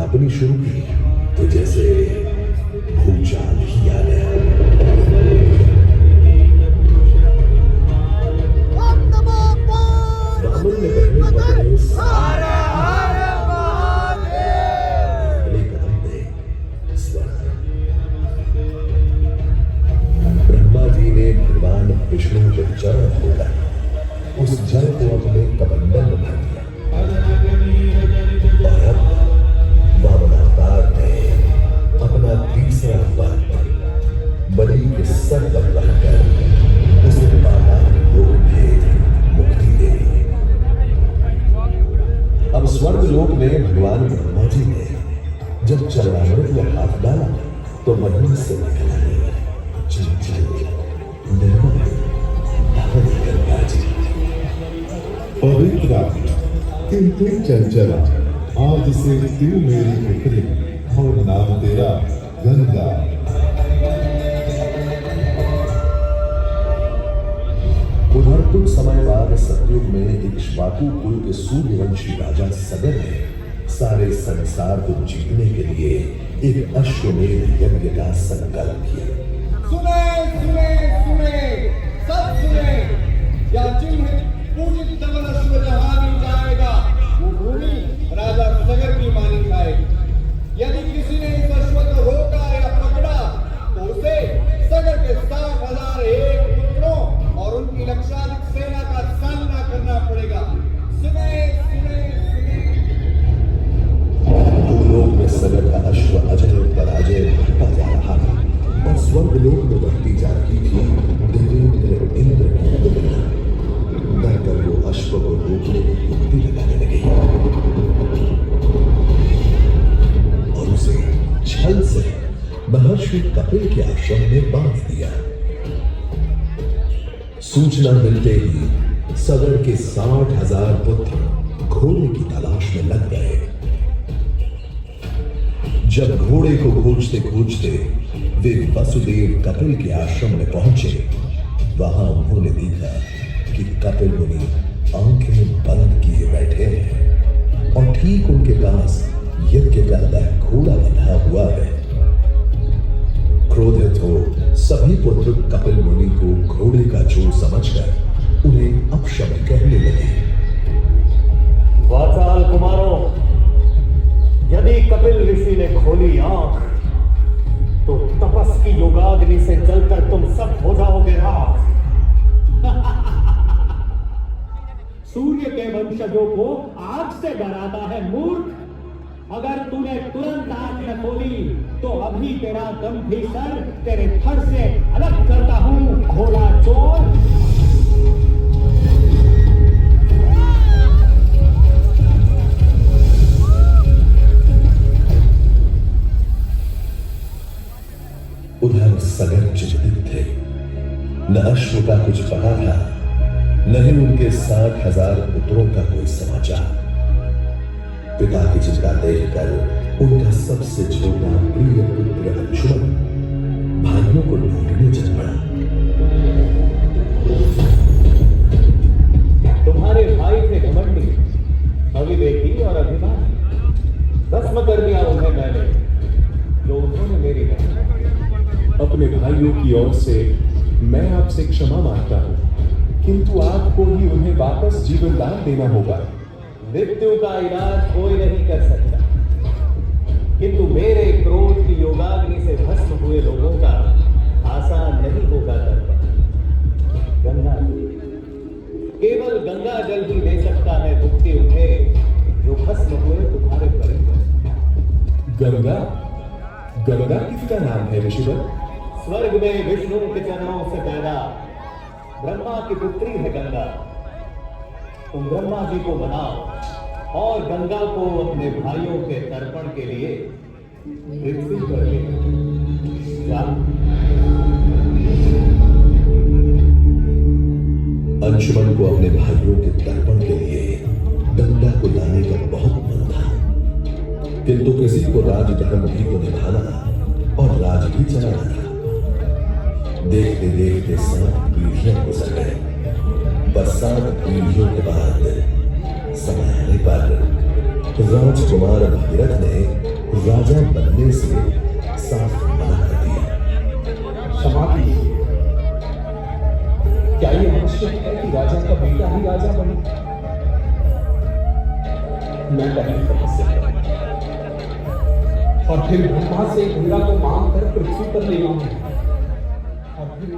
कांपनी शुरू की तो जैसे भूचाल ही आ गया। वामन ने पहले पकड़े सारे अगले कदम पे स्वर्ग। ब्रह्मा जी ने भगवान विष्णु के चरण होकर उस जल को अपने कमंडल में भर दिया और अब वामनावतार ने अपना तीसरा पद बलि के सर पर रखकर उसे पाताल लोक भेज मुक्ति दे दी। अब स्वर्ग लोक में भगवान ब्रह्मा जी ने जब चरणामृत में हाथ डाला तो वहीं से निकल आई चंचल निर्मल गंगा जी। पवित्र किंतु चंचल आज से तू मेरी पुत्री और नाम तेरा गंगा। उधर कुछ समय बाद सतयुग में इक्ष्वाकु कुल के सूर्यवंशी राजा सगर ने सारे संसार को जीतने के लिए एक अश्वमेध यज्ञ का संकल्प किया। सुने सुने सुने सब सुने, या चिन्ह पूजित धवल अश्व जहां भी जाएगा वो भूमि राजा सगर की मानी जाएगी। यदि किसी ने इस अश्व को रोका या पकड़ा तो उसे सगर के 60,001 पुत्रों और उनकी लक्षाधिक सेना का सामना करना पड़ेगा। सुने सुने सुने। भूलोक में सगर का अश्व अजय पराजय बढ़ता जा रहा था और स्वर्गलोक में बढ़ती जा रही थी देवेंद्र इंद्र की दुनिया। डरकर वो अश्व को रोकने की युक्ति लगाने लगे और उसे छल से महर्षि कपिल के आश्रम में बांध दिया। सूचना मिलते ही सगर के 60,000 पुत्र घोड़े की तलाश में लग गए। जब घोड़े को खोजते खोजते वे वसुदेव कपिल के आश्रम में पहुंचे, वहां उन्होंने देखा कि कपिल मुनि आंखें बंद किए बैठे हैं और ठीक उनके पास यज्ञ का घोड़ा बंधा हुआ है। क्रोधित हो सभी पुत्र कपिल मुनि को घोड़े का चोर समझकर उन्हें अपशब्द कहने लगे। वाचाल कुमारों, यदि कपिल ऋषि ने खोली आंख तो तपस की योगाग्नि से जलकर तुम सब हो जाओगे राख। सूर्य के वंशजों को आग से डराता है मूर्ख। अगर तूने तुरंत आंख न खोली तो अभी तेरा गंभीर सर तेरे धड़ से अलग करता हूं, घोड़ा चोर। उधर सगर चिंतित थे। न अश्व का कुछ पता था, न ही उनके 60,000 पुत्रों का कोई समाचार। पिता की चिंता देखकर उनका सबसे छोटा प्रिय पुत्र अंशुमन भाइयों को ढूंढने चल पड़ा। तुम्हारे भाई थे घमंडी, अविवेकी और अभिमानी। भस्म कर दिया उन्हें मैंने, जो उन्होंने मेरी नहीं। अपने भाइयों की ओर से मैं आपसे क्षमा मांगता हूं, किंतु आपको ही उन्हें वापस जीवन दान देना होगा। मृत्यु का इलाज कोई नहीं कर सकता, किंतु मेरे क्रोध की योगाग्नि से भस्म हुए लोगों का आसान नहीं होगा तर्पण। गंगा, केवल गंगा जल ही दे सकता है मुक्ति उन्हें जो भस्म हुए तुम्हारे परिवार। गंगा? गंगा किसका नाम है ऋषिवर? स्वर्ग में विष्णु के चरणों से पैदा ब्रह्मा की पुत्री है गंगा। तुम ब्रह्मा जी को बनाओ और गंगा को अपने भाइयों के तर्पण के लिए पृथ्वी पर ले जाओ। अंशुमन को अपने भाइयों के तर्पण के लिए गंगा को लाने का बहुत मन था, किंतु किसी को राजधर्म भी तो निभाना और राज भी चलाना था। देखते देखते 7 पीढ़ियां गुजर गए, पर 7 पीढ़ियों के बाद समय आने पर राजकुमार भगीरथ ने राजा बनने से साफ मना कर दिया। क्षमा कीजिए, क्या ये आवश्यक है कि राजा का बेटा ही राजा बने? मैं नहीं समझ सकता। और फिर ब्रह्मा से इंद्रा को मांग कर पृथ्वी पर ले आऊं, और फिर